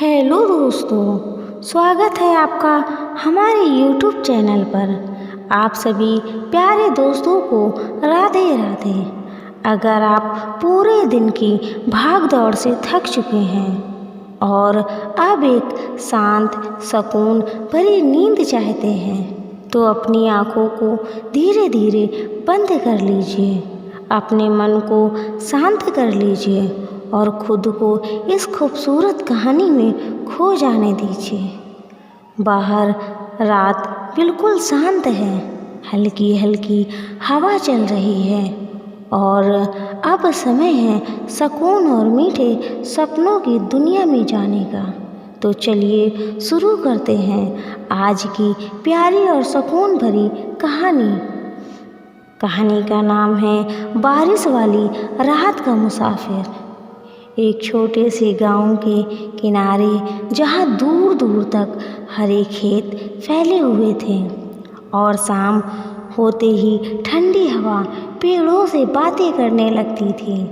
Hello दोस्तों, स्वागत है आपका हमारे YouTube चैनल पर। आप सभी प्यारे दोस्तों को राधे राधे। अगर आप पूरे दिन की भाग दौड़ से थक चुके हैं और अब एक शांत सुकून भरी नींद चाहते हैं तो अपनी आँखों को धीरे धीरे बंद कर लीजिए, अपने मन को शांत कर लीजिए और खुद को इस खूबसूरत कहानी में खो जाने दीजिए। बाहर रात बिल्कुल शांत है, हल्की हल्की हवा चल रही है और अब समय है सुकून और मीठे सपनों की दुनिया में जाने का। तो चलिए शुरू करते हैं आज की प्यारी और सुकून भरी कहानी। कहानी का नाम है बारिश वाली रात का मुसाफिर। एक छोटे से गांव के किनारे जहां दूर दूर तक हरे खेत फैले हुए थे और शाम होते ही ठंडी हवा पेड़ों से बातें करने लगती थी,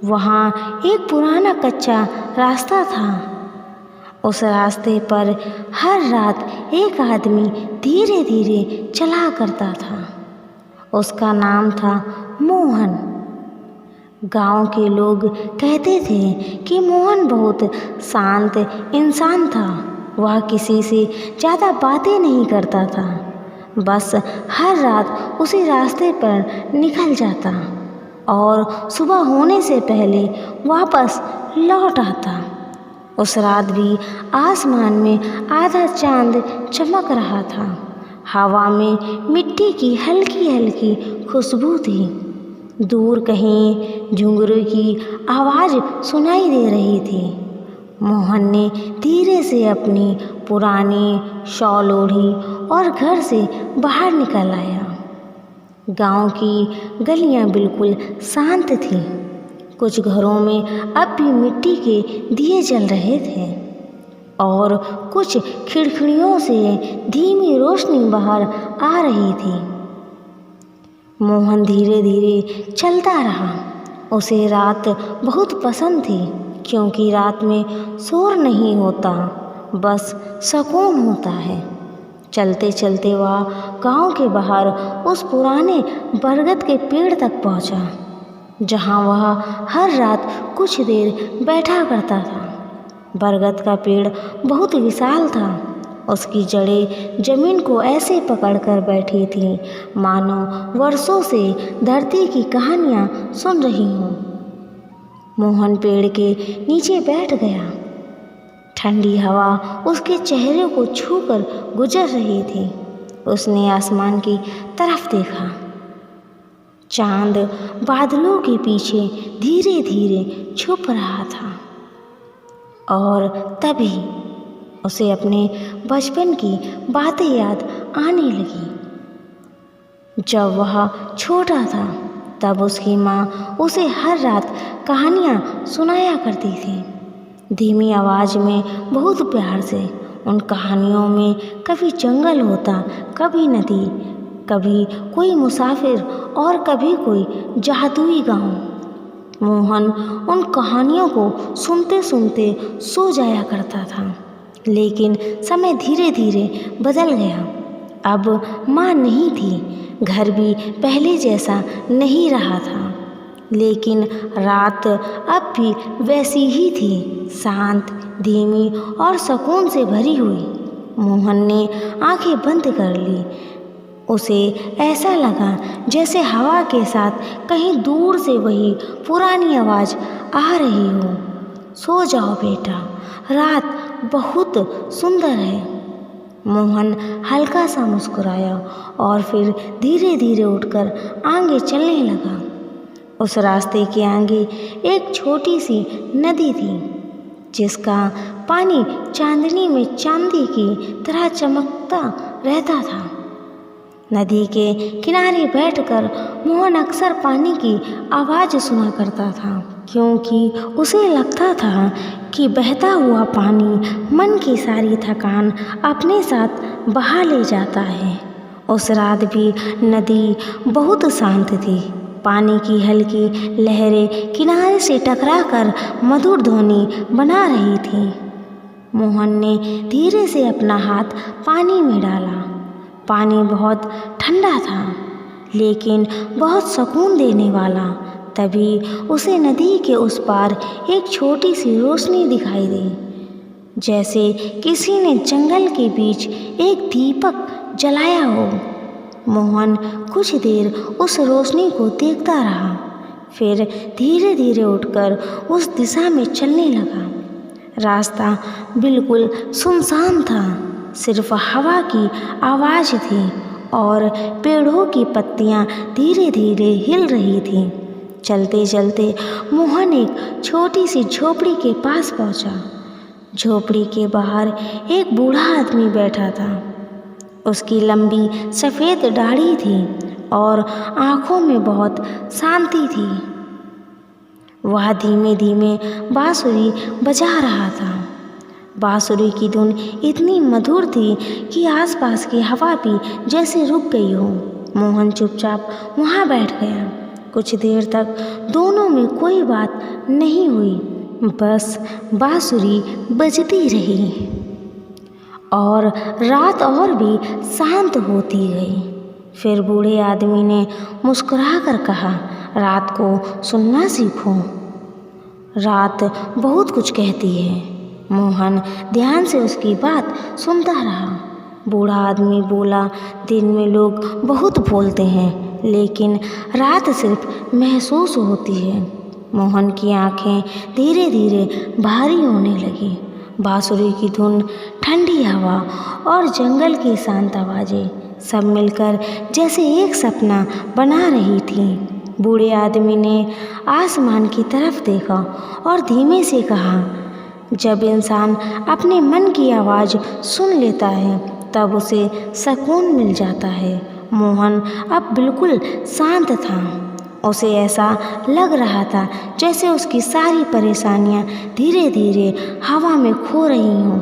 वहां एक पुराना कच्चा रास्ता था। उस रास्ते पर हर रात एक आदमी धीरे धीरे चला करता था। उसका नाम था मोहन। गांव के लोग कहते थे कि मोहन बहुत शांत इंसान था। वह किसी से ज़्यादा बातें नहीं करता था, बस हर रात उसी रास्ते पर निकल जाता और सुबह होने से पहले वापस लौट आता। उस रात भी आसमान में आधा चांद चमक रहा था। हवा में मिट्टी की हल्की हल्की खुशबू थी। दूर कहीं झुंगरू की आवाज़ सुनाई दे रही थी। मोहन ने धीरे से अपनी पुरानी शॉल ओढ़ी और घर से बाहर निकल आया। गांव की गलियां बिल्कुल शांत थीं। कुछ घरों में अब भी मिट्टी के दिए जल रहे थे और कुछ खिड़कियों से धीमी रोशनी बाहर आ रही थी। मोहन धीरे धीरे चलता रहा। उसे रात बहुत पसंद थी क्योंकि रात में शोर नहीं होता, बस सुकून होता है। चलते चलते वह गांव के बाहर उस पुराने बरगद के पेड़ तक पहुंचा, जहां वह हर रात कुछ देर बैठा करता था। बरगद का पेड़ बहुत विशाल था। उसकी जड़ें जमीन को ऐसे पकड़कर बैठी थीं मानो वर्षों से धरती की कहानियाँ सुन रही हों। मोहन पेड़ के नीचे बैठ गया। ठंडी हवा उसके चेहरे को छूकर गुजर रही थी। उसने आसमान की तरफ देखा। चांद बादलों के पीछे धीरे धीरे छुप रहा था और तभी उसे अपने बचपन की बातें याद आने लगी। जब वह छोटा था तब उसकी माँ उसे हर रात कहानियाँ सुनाया करती थी, धीमी आवाज़ में, बहुत प्यार से। उन कहानियों में कभी जंगल होता, कभी नदी, कभी कोई मुसाफिर और कभी कोई जादुई गाँव। मोहन उन कहानियों को सुनते सुनते सो जाया करता था। लेकिन समय धीरे धीरे बदल गया। अब माँ नहीं थी, घर भी पहले जैसा नहीं रहा था, लेकिन रात अब भी वैसी ही थी, शांत, धीमी और सुकून से भरी हुई। मोहन ने आंखें बंद कर ली। उसे ऐसा लगा जैसे हवा के साथ कहीं दूर से वही पुरानी आवाज़ आ रही हो, सो जाओ बेटा, रात बहुत सुंदर है। मोहन हल्का सा मुस्कुराया और फिर धीरे धीरे उठकर आगे चलने लगा। उस रास्ते के आगे एक छोटी सी नदी थी जिसका पानी चांदनी में चांदी की तरह चमकता रहता था। नदी के किनारे बैठकर मोहन अक्सर पानी की आवाज़ सुना करता था, क्योंकि उसे लगता था कि बहता हुआ पानी मन की सारी थकान अपने साथ बहा ले जाता है। उस रात भी नदी बहुत शांत थी। पानी की हल्की लहरें किनारे से टकराकर मधुर ध्वनि बना रही थीं। मोहन ने धीरे से अपना हाथ पानी में डाला। पानी बहुत ठंडा था, लेकिन बहुत सुकून देने वाला। तभी उसे नदी के उस पार एक छोटी सी रोशनी दिखाई दी, जैसे किसी ने जंगल के बीच एक दीपक जलाया हो। मोहन कुछ देर उस रोशनी को देखता रहा, फिर धीरे धीरे उठकर उस दिशा में चलने लगा। रास्ता बिल्कुल सुनसान था, सिर्फ हवा की आवाज़ थी और पेड़ों की पत्तियां धीरे धीरे हिल रही थीं। चलते चलते मोहन एक छोटी सी झोपड़ी के पास पहुंचा। झोपड़ी के बाहर एक बूढ़ा आदमी बैठा था। उसकी लंबी सफ़ेद दाढ़ी थी और आँखों में बहुत शांति थी। वह धीमे धीमे बांसुरी बजा रहा था। बांसुरी की धुन इतनी मधुर थी कि आसपास की हवा भी जैसे रुक गई हो। मोहन चुपचाप वहाँ बैठ गया। कुछ देर तक दोनों में कोई बात नहीं हुई, बस बांसुरी बजती रही और रात और भी शांत होती गई। फिर बूढ़े आदमी ने मुस्कुराकर कहा, रात को सुनना सीखो, रात बहुत कुछ कहती है। मोहन ध्यान से उसकी बात सुनता रहा। बूढ़ा आदमी बोला, दिन में लोग बहुत बोलते हैं, लेकिन रात सिर्फ महसूस होती है। मोहन की आंखें धीरे धीरे भारी होने लगी। बांसुरी की धुन, ठंडी हवा और जंगल की शांत आवाज़ें सब मिलकर जैसे एक सपना बना रही थीं। बूढ़े आदमी ने आसमान की तरफ देखा और धीमे से कहा, जब इंसान अपने मन की आवाज़ सुन लेता है तब उसे सुकून मिल जाता है। मोहन अब बिल्कुल शांत था। उसे ऐसा लग रहा था जैसे उसकी सारी परेशानियां धीरे धीरे हवा में खो रही हों।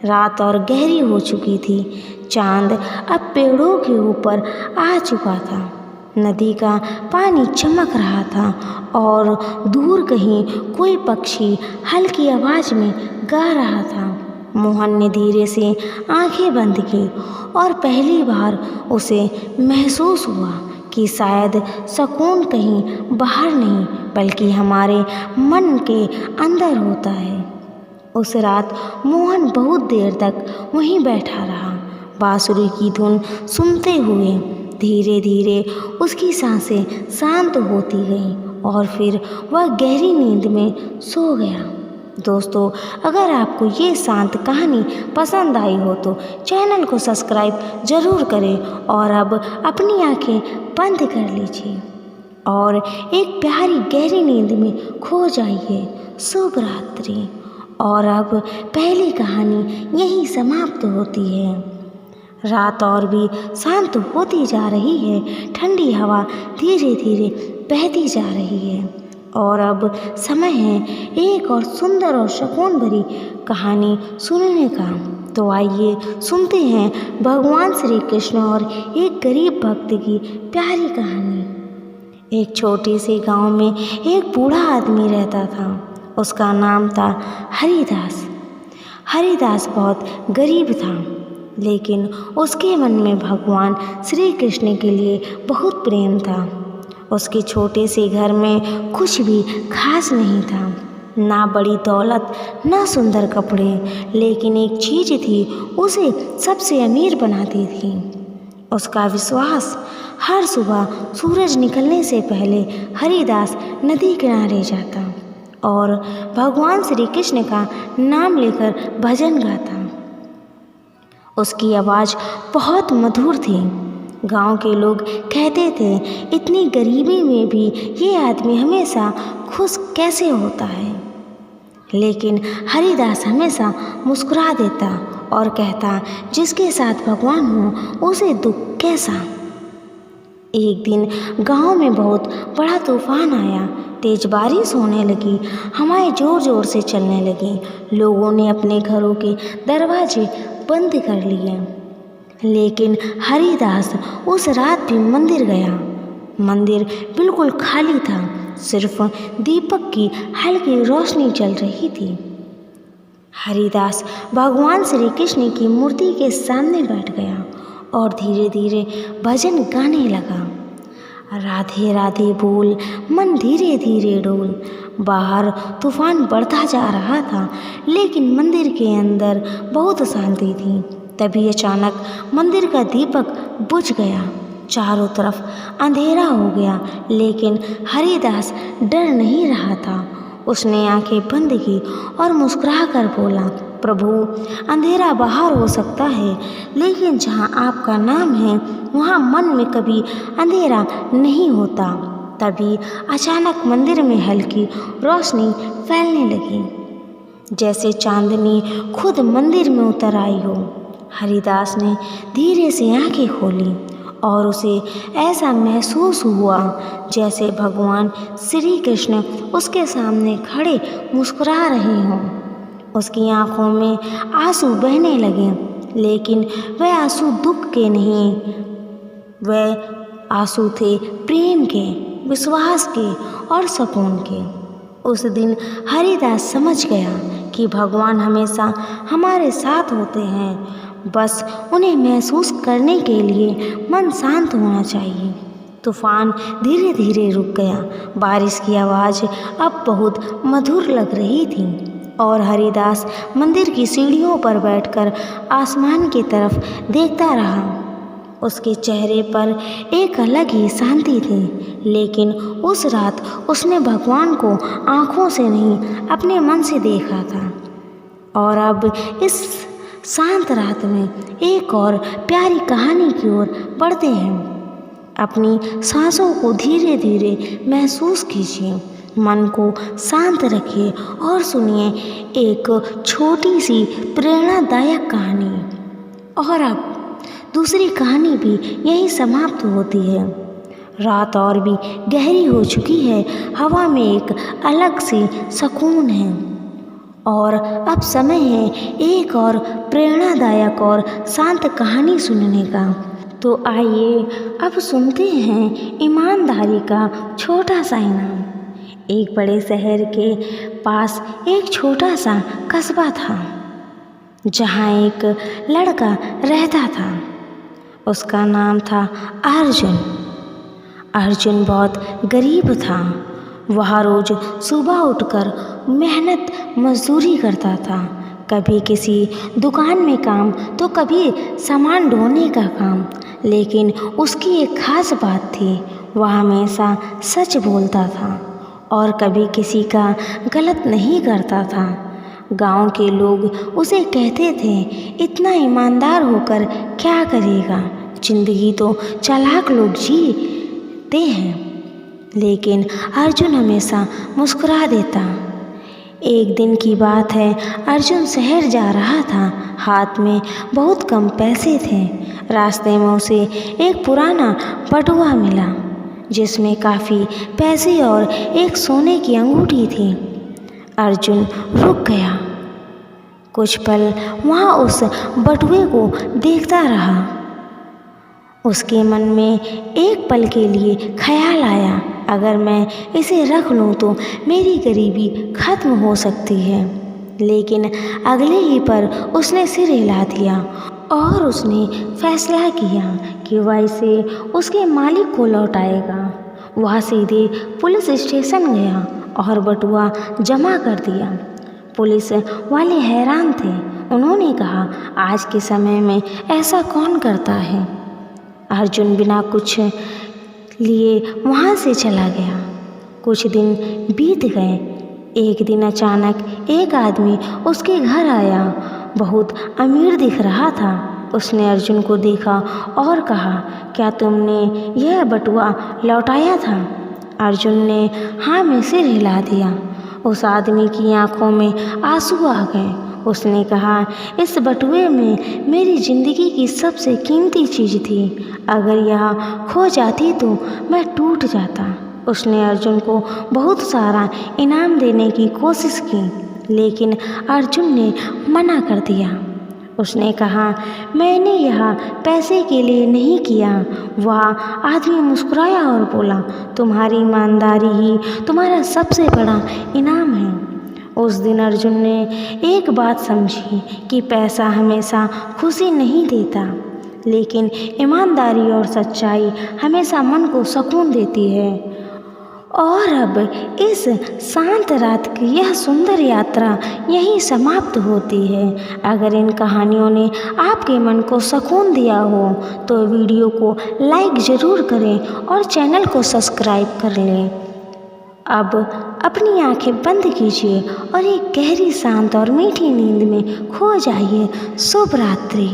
रात और गहरी हो चुकी थी। चांद अब पेड़ों के ऊपर आ चुका था। नदी का पानी चमक रहा था और दूर कहीं कोई पक्षी हल्की आवाज़ में गा रहा था। मोहन ने धीरे से आंखें बंद की और पहली बार उसे महसूस हुआ कि शायद सुकून कहीं बाहर नहीं बल्कि हमारे मन के अंदर होता है। उस रात मोहन बहुत देर तक वहीं बैठा रहा, बांसुरी की धुन सुनते हुए। धीरे धीरे उसकी सांसें शांत होती गईं और फिर वह गहरी नींद में सो गया। दोस्तों, अगर आपको ये शांत कहानी पसंद आई हो तो चैनल को सब्सक्राइब ज़रूर करें और अब अपनी आंखें बंद कर लीजिए और एक प्यारी गहरी नींद में खो जाइए। शुभ रात्रि। और अब पहली कहानी यहीं समाप्त होती है। रात और भी शांत होती जा रही है। ठंडी हवा धीरे धीरे बहती जा रही है और अब समय है एक और सुंदर और सुकून भरी कहानी सुनने का। तो आइए सुनते हैं भगवान श्री कृष्ण और एक गरीब भक्त की प्यारी कहानी। एक छोटे से गांव में एक बूढ़ा आदमी रहता था। उसका नाम था हरिदास। हरिदास बहुत गरीब था, लेकिन उसके मन में भगवान श्री कृष्ण के लिए बहुत प्रेम था। उसके छोटे से घर में कुछ भी खास नहीं था, ना बड़ी दौलत ना सुंदर कपड़े, लेकिन एक चीज़ थी उसे सबसे अमीर बनाती थी, उसका विश्वास। हर सुबह सूरज निकलने से पहले हरिदास नदी किनारे जाता और भगवान श्री कृष्ण का नाम लेकर भजन गाता। उसकी आवाज़ बहुत मधुर थी। गांव के लोग कहते थे, इतनी गरीबी में भी ये आदमी हमेशा खुश कैसे होता है। लेकिन हरिदास हमेशा मुस्कुरा देता और कहता, जिसके साथ भगवान हो उसे दुख कैसा। एक दिन गांव में बहुत बड़ा तूफान आया। तेज बारिश होने लगी, हवाएं जोर जोर से चलने लगी। लोगों ने अपने घरों के दरवाजे बंद कर लिए, लेकिन हरिदास उस रात भी मंदिर गया। मंदिर बिल्कुल खाली था, सिर्फ दीपक की हल्की रोशनी चल रही थी। हरिदास भगवान श्री कृष्ण की मूर्ति के सामने बैठ गया और धीरे धीरे भजन गाने लगा। राधे राधे बोल मन धीरे धीरे डोल। बाहर तूफान बढ़ता जा रहा था, लेकिन मंदिर के अंदर बहुत शांति थी। तभी अचानक मंदिर का दीपक बुझ गया। चारों तरफ अंधेरा हो गया, लेकिन हरिदास डर नहीं रहा था। उसने आंखें बंद की और मुस्कुराकर बोला, प्रभु, अंधेरा बाहर हो सकता है, लेकिन जहाँ आपका नाम है वहाँ मन में कभी अंधेरा नहीं होता। तभी अचानक मंदिर में हल्की रोशनी फैलने लगी, जैसे चांदनी खुद मंदिर में उतर आई हो। हरिदास ने धीरे से आंखें खोली और उसे ऐसा महसूस हुआ जैसे भगवान श्री कृष्ण उसके सामने खड़े मुस्कुरा रहे हों। उसकी आंखों में आंसू बहने लगे, लेकिन वह आंसू दुख के नहीं, वह आंसू थे प्रेम के, विश्वास के और सुकून के। उस दिन हरिदास समझ गया कि भगवान हमेशा हमारे साथ होते हैं, बस उन्हें महसूस करने के लिए मन शांत होना चाहिए। तूफान धीरे धीरे रुक गया। बारिश की आवाज़ अब बहुत मधुर लग रही थी और हरिदास मंदिर की सीढ़ियों पर बैठकर आसमान की तरफ देखता रहा। उसके चेहरे पर एक अलग ही शांति थी, लेकिन उस रात उसने भगवान को आँखों से नहीं, अपने मन से देखा था। और अब इस शांत रात में एक और प्यारी कहानी की ओर बढ़ते हैं। अपनी सांसों को धीरे धीरे महसूस कीजिए, मन को शांत रखिए और सुनिए एक छोटी सी प्रेरणादायक कहानी। और अब दूसरी कहानी भी यहीं समाप्त होती है। रात और भी गहरी हो चुकी है, हवा में एक अलग सी सुकून है और अब समय है एक और प्रेरणादायक और शांत कहानी सुनने का। तो आइए अब सुनते हैं ईमानदारी का छोटा सा इनाम। एक बड़े शहर के पास एक छोटा सा कस्बा था, जहाँ एक लड़का रहता था। उसका नाम था अर्जुन। अर्जुन बहुत गरीब था। वह रोज सुबह उठकर मेहनत मजदूरी करता था, कभी किसी दुकान में काम तो कभी सामान ढोने का काम। लेकिन उसकी एक खास बात थी, वह हमेशा सच बोलता था और कभी किसी का गलत नहीं करता था। गांव के लोग उसे कहते थे, इतना ईमानदार होकर क्या करेगा, जिंदगी तो चालाक लोग जीते हैं। लेकिन अर्जुन हमेशा मुस्कुरा देता। एक दिन की बात है, अर्जुन शहर जा रहा था। हाथ में बहुत कम पैसे थे। रास्ते में उसे एक पुराना बटुआ मिला, जिसमें काफ़ी पैसे और एक सोने की अंगूठी थी। अर्जुन रुक गया। कुछ पल वहाँ उस बटुए को देखता रहा। उसके मन में एक पल के लिए ख्याल आया, अगर मैं इसे रख लूँ तो मेरी गरीबी खत्म हो सकती है। लेकिन अगले ही पर उसने सिर हिला दिया और उसने फैसला किया कि वह इसे उसके मालिक को लौटाएगा। वह सीधे पुलिस स्टेशन गया और बटुआ जमा कर दिया। पुलिस वाले हैरान थे। उन्होंने कहा, आज के समय में ऐसा कौन करता है। अर्जुन बिना कुछ लिए वहाँ से चला गया। कुछ दिन बीत गए। एक दिन अचानक एक आदमी उसके घर आया। बहुत अमीर दिख रहा था। उसने अर्जुन को देखा और कहा, क्या तुमने यह बटुआ लौटाया था। अर्जुन ने हाँ में सिर हिला दिया। उस आदमी की आंखों में आंसू आ गए। उसने कहा, इस बटुए में मेरी ज़िंदगी की सबसे कीमती चीज़ थी। अगर यह खो जाती तो मैं टूट जाता। उसने अर्जुन को बहुत सारा इनाम देने की कोशिश की, लेकिन अर्जुन ने मना कर दिया। उसने कहा, मैंने यह पैसे के लिए नहीं किया। वह आदमी मुस्कुराया और बोला, तुम्हारी ईमानदारी ही तुम्हारा सबसे बड़ा इनाम है। उस दिन अर्जुन ने एक बात समझी कि पैसा हमेशा खुशी नहीं देता, लेकिन ईमानदारी और सच्चाई हमेशा मन को सुकून देती है। और अब इस शांत रात की यह सुंदर यात्रा यहीं समाप्त होती है। अगर इन कहानियों ने आपके मन को सुकून दिया हो तो वीडियो को लाइक ज़रूर करें और चैनल को सब्सक्राइब कर लें। अब अपनी आंखें बंद कीजिए और एक गहरी शांत और मीठी नींद में खो जाइए। शुभ रात्रि।